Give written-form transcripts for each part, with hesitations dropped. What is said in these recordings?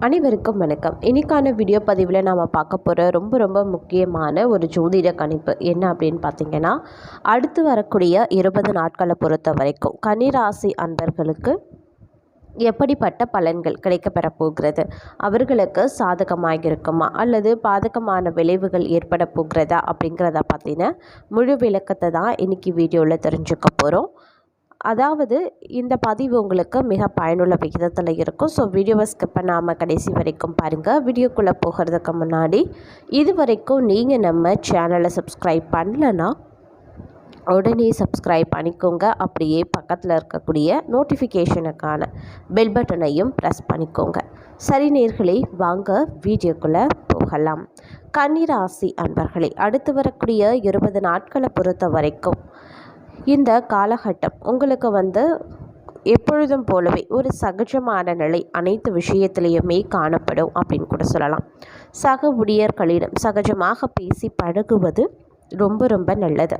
அனைவருக்கும் வணக்கம். இன்னைக்கான வீடியோ பதிவில் நாம் பார்க்க போகிற ரொம்ப முக்கியமான ஒரு ஜோதிட கணிப்பு என்ன அப்படின்னு பார்த்தீங்கன்னா, அடுத்து வரக்கூடிய 20 நாட்களை பொறுத்த வரைக்கும் கன்னிராசி அன்பர்களுக்கு எப்படிப்பட்ட பலன்கள் கிடைக்கப்பெற போகிறது, அவர்களுக்கு சாதகமாக இருக்குமா அல்லது பாதகமான விளைவுகள் ஏற்பட போகிறதா அப்படிங்கிறத பற்றின முழு விளக்கத்தை தான் இன்றைக்கி வீடியோவில் தெரிஞ்சுக்க போகிறோம். அதாவது இந்த பதிவு உங்களுக்கு மிக பயனுள்ள விகிதத்தில் இருக்கும். ஸோ வீடியோவை ஸ்கிப் பண்ணாமல் கடைசி வரைக்கும் பாருங்கள். வீடியோக்குள்ளே போகிறதுக்கு முன்னாடி இது வரைக்கும் நீங்கள் நம்ம சேனலை சப்ஸ்கிரைப் பண்ணலைன்னா உடனே சப்ஸ்கிரைப் பண்ணிக்கோங்க. அப்படியே பக்கத்தில் இருக்கக்கூடிய நோட்டிஃபிகேஷனுக்கான பெல் பட்டனையும் ப்ரெஸ் பண்ணிக்கோங்க. சரி நேயர்களே, வாங்க வீடியோக்குள்ளே போகலாம். கன்னிராசி அன்பர்களே, அடுத்து வரக்கூடிய 20 நாட்களை பொறுத்த வரைக்கும் இந்த காலகட்டம் உங்களுக்கு எப்பொழுதும் போலவே ஒரு சகஜமான நிலை அனைத்து விஷயத்திலையுமே காணப்படும் அப்படின்னு கூட சொல்லலாம். சக ஊழியர்களிடம் சகஜமாக பேசி பழகுவது ரொம்ப நல்லது.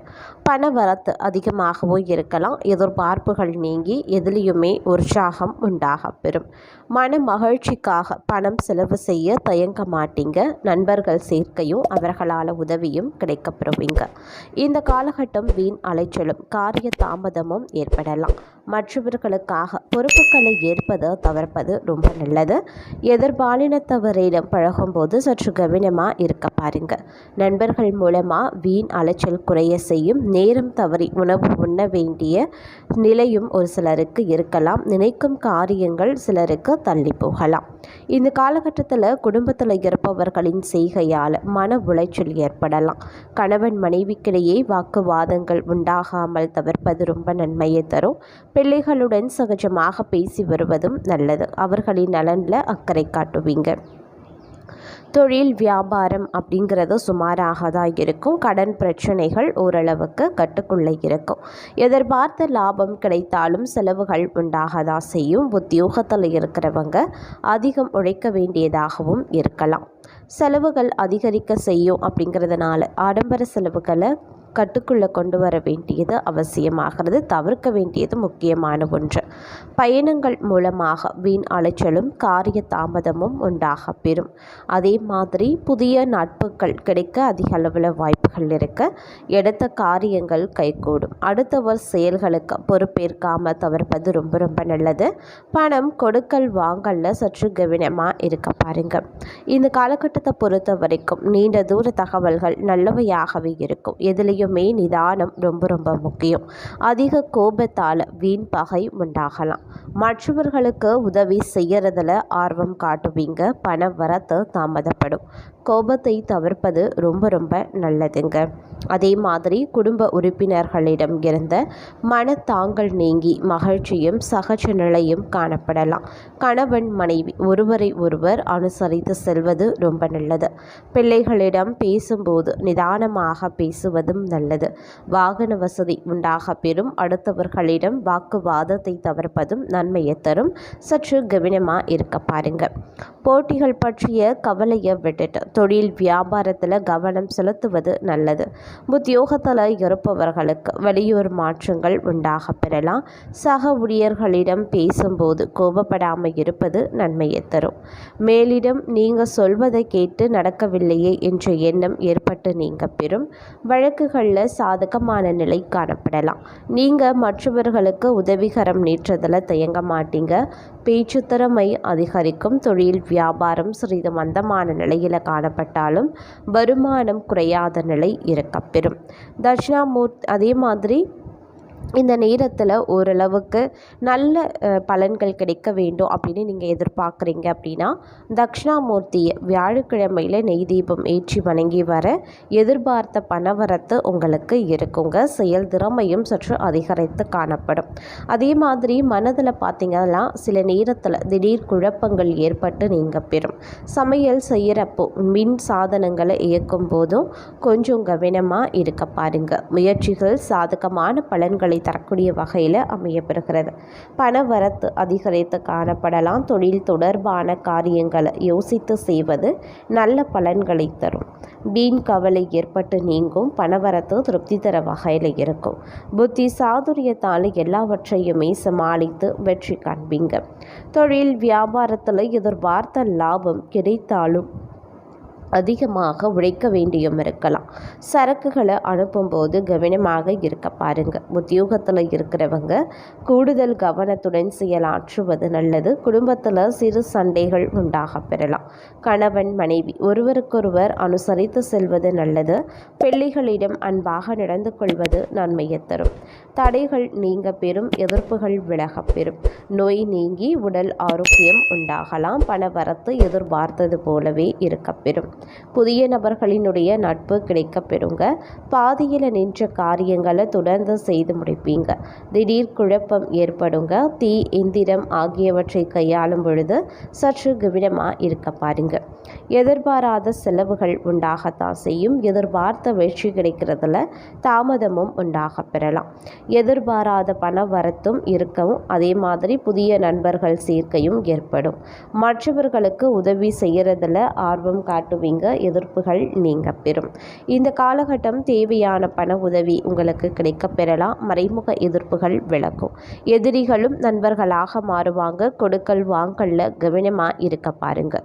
பண வரத்து அதிகமாகவும் இருக்கலாம். எதிர்பார்ப்புகள் நீங்கி எதிலையுமே உற்சாகம் உண்டாக பெறும். மன மகிழ்ச்சிக்காக பணம் செலவு செய்ய தயங்க மாட்டீங்க. நண்பர்கள் சேர்க்கையும் அவர்களால் உதவியும் கிடைக்கப்பெறுவீங்க. இந்த காலகட்டம் வீண் அலைச்சலும் காரிய தாமதமும் ஏற்படலாம். மற்றவர்களுக்காக பொறுப்புகளை ஏற்பது தவிர்ப்பது ரொம்ப நல்லது. எதிர்பாலினத்தவரிடம் பழகும்போது சற்று கவனமாக இருக்க பாருங்க. நண்பர்கள் மூலமாக வீண் அலைச்சல் குறைய செய்யும். நேரம் தவறி உணவு உண்ண வேண்டிய நிலையும் ஒரு சிலருக்கு இருக்கலாம். நினைக்கும் காரியங்கள் சிலருக்கு தள்ளி போகலாம். இந்த காலகட்டத்தில் குடும்பத்தில் இருப்பவர்களின் செய்கையால் மன உளைச்சல் ஏற்படலாம். கணவன் மனைவிக்கிடையே வாக்குவாதங்கள் உண்டாகாமல் தவிர்ப்பது ரொம்ப நன்மையை தரும். பிள்ளைகளுடன் சகஜமாக பேசி வருவதும் நல்லது. அவர்களின் நலனில் அக்கறை காட்டுவீங்க. தொழில் வியாபாரம் அப்படிங்கிறது சுமாராக தான் இருக்கும். கடன் பிரச்சனைகள் ஓரளவுக்கு கட்டுக்குள்ளே இருக்கும். எதிர்பார்த்த லாபம் கிடைத்தாலும் செலவுகள் உண்டாக தான் செய்யும். உத்தியோகத்தில் இருக்கிறவங்க அதிகம் உழைக்க வேண்டியதாகவும் இருக்கலாம். செலவுகள் அதிகரிக்க செய்யும். அப்படிங்கிறதுனால ஆடம்பர செலவுகளை கட்டுக்குள்ளே கொண்டு வர வேண்டியது அவசியமாகிறது. தவிர்க்க வேண்டியது முக்கியமான ஒன்று. பயணங்கள் மூலமாக வீண் அலைச்சலும் காரிய தாமதமும் உண்டாக பெறும். அதே மாதிரி புதிய நட்புகள் கிடைக்க அதிக அளவில் வாய்ப்புகள் இருக்க எடுத்த காரியங்கள் கைகூடும். அடுத்தவர் செயல்களுக்கு பொறுப்பேற்காமல் தவிர்ப்பது ரொம்ப நல்லது. பணம் கொடுக்கல் வாங்கல்ல சற்று கவனமாக இருக்க பாருங்க. இந்த காலகட்டத்தை பொறுத்த வரைக்கும் நீண்ட தூர தகவல்கள் நல்லவையாகவே இருக்கும். எதிலையும் நிதானம் ரொம்ப முக்கியம். அதிக கோபத்தால் வீண் பகை உண்டாகலாம். மற்றவர்களுக்கு உதவி செய்யறதுல ஆர்வம் காட்டுவீங்க. பண வரத்து தாமதப்படும். கோபத்தை தவிர்ப்பது ரொம்ப நல்லதுங்க. அதே மாதிரி குடும்ப உறுப்பினர்களிடம் இருந்த மனத்தாங்கள் நீங்கி மகிழ்ச்சியும் சகஜ நிலையும் காணப்படலாம். கணவன் மனைவி ஒருவரை ஒருவர் அனுசரித்து செல்வது ரொம்ப நல்லது. பிள்ளைகளிடம் பேசும்போது நிதானமாக பேசுவதும் நல்லது. வாகன வசதி உண்டாக பெறும். அடுத்தவர்களிடம் வாக்குவாதத்தை தவிர்ப்பதும் நன்மையை தரும். சற்று கவனமாக இருக்க பாருங்க. போட்டிகள் பற்றிய கவலையை விட்டுட்டு தொழில் வியாபாரத்தில் கவனம் செலுத்துவது நல்லது. உத்தியோகத்தில் இருப்பவர்களுக்கு வெளியூர் மாற்றங்கள் உண்டாக பெறலாம். சக ஊழியர்களிடம் பேசும்போது கோபப்படாமல் இருப்பது நன்மையை தரும். மேலிடம் நீங்கள் சொல்வதை கேட்டு நடக்கவில்லையே என்ற எண்ணம் ஏற்பட்டு நீங்க பெறும். வழக்குகளில் சாதகமான நிலை காணப்படலாம். நீங்கள் மற்றவர்களுக்கு உதவிகரம் நீற்றதில் தயங்க மாட்டீங்க. பேச்சு திறமை அதிகரிக்கும். தொழில் வியாபாரம் சிறிது மந்தமான நிலையில் காணப்பட்டாலும் வருமானம் குறையாத நிலை இருக்கப்பெறும். தட்சிணாமூர்த்தி அதே மாதிரி இந்த நேரத்தில் ஓரளவுக்கு நல்ல பலன்கள் கிடைக்க வேண்டும் அப்படின்னு நீங்கள் எதிர்பார்க்குறீங்க அப்படின்னா தட்சிணாமூர்த்தியை வியாழக்கிழமையில் நெய் தீபம் ஏற்றி வணங்கி வர எதிர்பார்த்த பணவரத்து உங்களுக்கு இருக்குங்க. செயல் திறமையும் சற்று அதிகரித்து காணப்படும். அதே மாதிரி மனதில் பார்த்தீங்கன்னா சில நேரத்தில் திடீர் குழப்பங்கள் ஏற்பட்டு நீங்கள் பெறும். சமையல் செய்கிறப்போ மின் சாதனங்களை இயக்கும் போதும் கொஞ்சம் கவனமாக இருக்க பாருங்க. முயற்சிகள் சாதகமான பலன்களை பலன்களை தரக்கூடிய வகையில் அமையப்பெறுகிறது. பண வரத்து அதிகரித்து காணப்படலாம். தொழில் தொடர்பான காரியங்களை யோசித்து செய்வது நல்ல பலன்களை தரும். வீண் கவலை ஏற்பட்டு நீங்கும். பணவரத்து திருப்தி தர வகையில் இருக்கும். புத்தி சாதுரியத்தால் எல்லாவற்றையுமே சமாளித்து வெற்றி காண்பீங்க. தொழில் வியாபாரத்தில் எதிர்பார்த்த லாபம் கிடைத்தாலும் அதிகமாக உழைக்க வேண்டியும் இருக்கலாம். சரக்குகளை அனுப்பும்போது கவனமாக இருக்க பாருங்க. உத்தியோகத்தில் இருக்கிறவங்க கூடுதல் கவனத்துடன் செயலாற்றுவது நல்லது. குடும்பத்தில் சிறு சண்டைகள் உண்டாக பெறலாம். கணவன் மனைவி ஒருவருக்கொருவர் அனுசரித்து செல்வது நல்லது. பிள்ளைகளிடம் அன்பாக நடந்து கொள்வது நன்மையை தரும். தடைகள் நீங்க பெறும். எதிர்ப்புகள் விலக பெறும். நோய் நீங்கி உடல் ஆரோக்கியம் உண்டாகலாம். பணவரத்து எதிர்பார்த்தது போலவே இருக்கப்பெறும். புதிய நபர்களினுடைய நட்பு கிடைக்க பெறுங்க. பாதியில் நின்ற காரியங்களை தொடர்ந்து செய்து முடிப்பீங்க. திடீர் குழப்பம் ஏற்படுங்க. தீ எந்திரம் ஆகியவற்றை கையாளும் பொழுது சற்று கவனமாக இருக்க பாருங்க. எதிர்பாராத செலவுகள் உண்டாகத்தான் செய்யும். எதிர்பார்த்த வெற்றி கிடைக்கிறதுல தாமதமும் உண்டாக பெறலாம். எதிர்பாராத பண வரத்தும் இருக்கவும் அதே மாதிரி புதிய நண்பர்கள் சேர்க்கையும் ஏற்படும். மற்றவர்களுக்கு உதவி செய்யறதுல ஆர்வம் காட்டுவீங்க. எதிர்ப்புகள் நீங்க பெறும். இந்த காலகட்டம் தேவையான பண உதவி உங்களுக்கு கிடைக்க பெறலாம். மறைமுக எதிர்ப்புகள் விலகும். எதிரிகளும் நண்பர்களாக மாறுவாங்க. கொடுக்கல் வாங்கல்ல கவனமா இருக்க பாருங்க.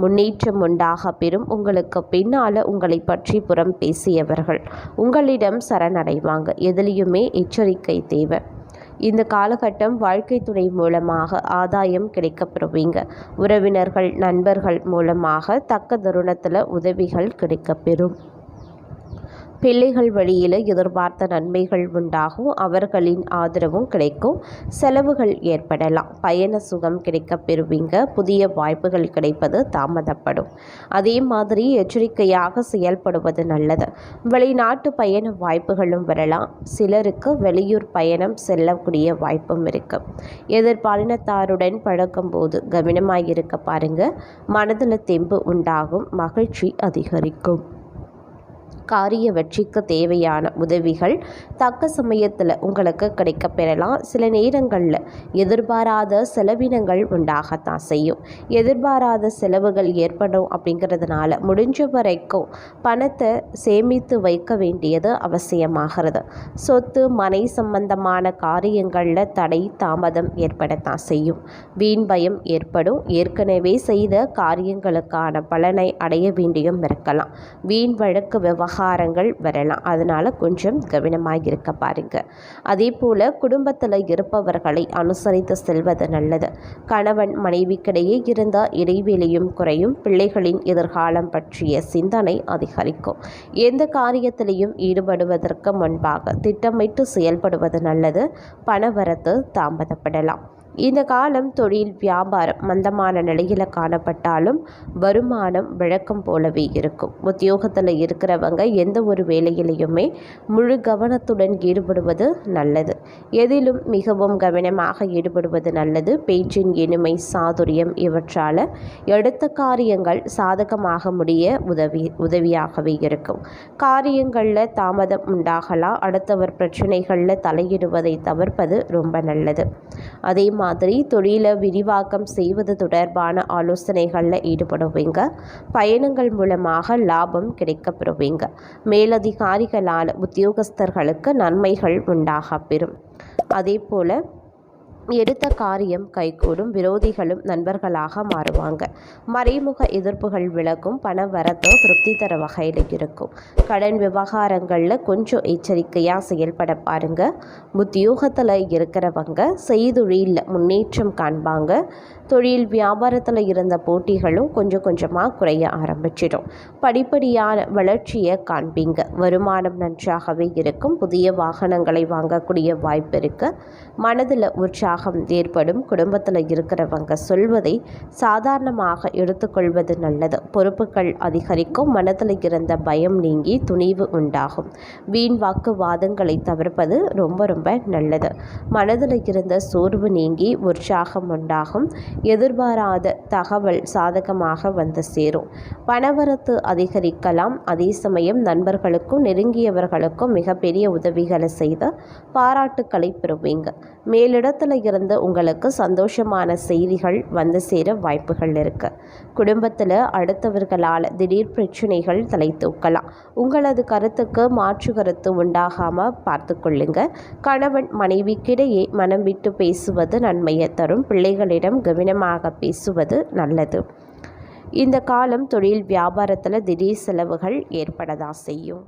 முன்னேற்றம் உண்டாக பெறும். உங்களுக்கு பின்னால உங்களை பற்றி புறம் பேசியவர்கள் உங்களிடம் சரணடைவாங்க. எதிலையுமே எச்சரிக்கை தேவை. இந்த காலகட்டம் வாழ்க்கை துணை மூலமாக ஆதாயம் கிடைக்கப்பெறுவீங்க. உறவினர்கள் நண்பர்கள் மூலமாக தக்க தருணத்தில் உதவிகள் கிடைக்கப்பெறும். பிள்ளைகள் வழியில் எதிர்பார்த்த நன்மைகள் உண்டாகும். அவர்களின் ஆதரவும் கிடைக்கும். செலவுகள் ஏற்படலாம். பயண சுகம் கிடைக்க பெறுவீங்க. புதிய வாய்ப்புகள் கிடைப்பது தாமதப்படும். அதே மாதிரி எச்சரிக்கையாக செயல்படுவது நல்லது. வெளிநாட்டு பயண வாய்ப்புகளும் வரலாம். சிலருக்கு வெளியூர் பயணம் செல்லக்கூடிய வாய்ப்பும் இருக்கு. எதிர்பாலினத்தாருடன் பழக்கும் போது கவனமாக இருக்க பாருங்க. மனதில் தெம்பு உண்டாகும். மகிழ்ச்சி அதிகரிக்கும். காரிய வெற்றிக்கு தேவையான உதவிகள் தக்க சமயத்தில் உங்களுக்கு கிடைக்க பெறலாம். சில நேரங்களில் எதிர்பாராத செலவினங்கள் உண்டாகத்தான் செய்யும். எதிர்பாராத செலவுகள் ஏற்படும். அப்படிங்கிறதுனால முடிஞ்ச வரைக்கும் பணத்தை சேமித்து வைக்க வேண்டியது அவசியமாகிறது. சொத்து மனை சம்பந்தமான காரியங்களில் தடை தாமதம் ஏற்படத்தான் செய்யும். வீண் பயம் ஏற்படும். ஏற்கனவே செய்த காரியங்களுக்கான பலனை அடைய வேண்டியும் இருக்கலாம். வீண் வழக்கு விவகாரங்கள் வரலாம். அதனால கொஞ்சம் கவனமாக இருக்க பாருங்க. அதே போல குடும்பத்தில் இருப்பவர்களை அனுசரித்து செல்வது நல்லது. கணவன் மனைவிக்கிடையே இருந்த இடைவெளியும் குறையும். பிள்ளைகளின் எதிர்காலம் பற்றிய சிந்தனை அதிகரிக்கும். எந்த காரியத்திலையும் ஈடுபடுவதற்கு முன்பாக திட்டமிட்டு செயல்படுவது நல்லது. பணவரத்து தாமதப்படலாம். இந்த காலம் தொழில் வியாபாரம் மந்தமான நிலையில் காணப்பட்டாலும் வருமானம் வழக்கம் போலவே இருக்கும். உத்தியோகத்தில் இருக்கிறவங்க எந்த ஒரு வேலையிலையுமே முழு கவனத்துடன் ஈடுபடுவது நல்லது. எதிலும் மிகவும் கவனமாக ஈடுபடுவது நல்லது. பேச்சின் இனிமை சாதுரியம் இவற்றால் எடுத்த காரியங்கள் சாதகமாக முடிய உதவியாகவே இருக்கும். காரியங்களில் தாமதம் உண்டாகலாம். அடுத்தவர் பிரச்சனைகளில் தலையிடுவதை தவிர்ப்பது ரொம்ப நல்லது. அதே மாதிரி தொழிலை விரிவாக்கம் செய்வது தொடர்பான ஆலோசனைகளில் ஈடுபடுவீங்க. பயணங்கள் மூலமாக லாபம் கிடைக்கப்பெறுவீங்க. மேலதிகாரிகளால் உத்தியோகஸ்தர்களுக்கு நன்மைகள் உண்டாக பெறும். அதே போல எடுத்த காரியம் கைகூடும். விரோதிகளும் நண்பர்களாக மாறுவாங்க. மறைமுக எதிர்ப்புகள் விலகும். பண வரத்து திருப்தி தர வகையில் இருக்கும். கடன் விவகாரங்களில் கொஞ்சம் எச்சரிக்கையாக செயல்பட பாருங்க. உத்தியோகத்தில் இருக்கிறவங்க செய்தொழிலில் முன்னேற்றம் காண்பாங்க. தொழில் வியாபாரத்தில் இருந்த போட்டிகளும் கொஞ்சம் கொஞ்சமாக குறைய ஆரம்பிச்சிடும். படிப்படியான வளர்ச்சியை காண்பீங்க. வருமானம் நன்றாகவே இருக்கும். புதிய வாகனங்களை வாங்கக்கூடிய வாய்ப்பு இருக்கு. மனதில் உற்சாகம் ஏற்படும். குடும்பத்தில் இருக்கிறவங்க சொல்வதை சாதாரணமாக எடுத்துக்கொள்வது நல்லது. பொறுப்புகள் அதிகரிக்கும். மனதில் இருந்த பயம் நீங்கி துணிவு உண்டாகும். வீண் வாக்குவாதங்களை தவிர்ப்பது ரொம்ப ரொம்ப நல்லது. மனதில் இருந்த சோர்வு நீங்கி உற்சாகம் உண்டாகும். எதிர்பாராத தகவல் சாதகமாக வந்து சேரும். பணவரத்து அதிகரிக்கலாம். அதே சமயம் நண்பர்களுக்கும் நெருங்கியவர்களுக்கும் மிகப்பெரிய உதவிகளை செய்து பாராட்டுக்களை பெறுவீங்க. மேலிடத்துல இருந்து உங்களுக்கு சந்தோஷமான செய்திகள் வந்து சேர வாய்ப்புகள் இருக்கு. குடும்பத்தில் அடுத்தவர்களால் திடீர் பிரச்சனைகள் தலை தூக்கலாம். உங்களது கருத்துக்கு மாற்று கருத்து உண்டாகாமல் பார்த்து கொள்ளுங்க. கணவன் மனைவிக்கிடையே மனம் விட்டு பேசுவது நன்மையை தரும். பிள்ளைகளிடம் கவனமாக பேசுவது நல்லது. இந்த காலம் தொழில் வியாபாரத்தில் திடீர் செலவுகள் ஏற்படதான் செய்யும்.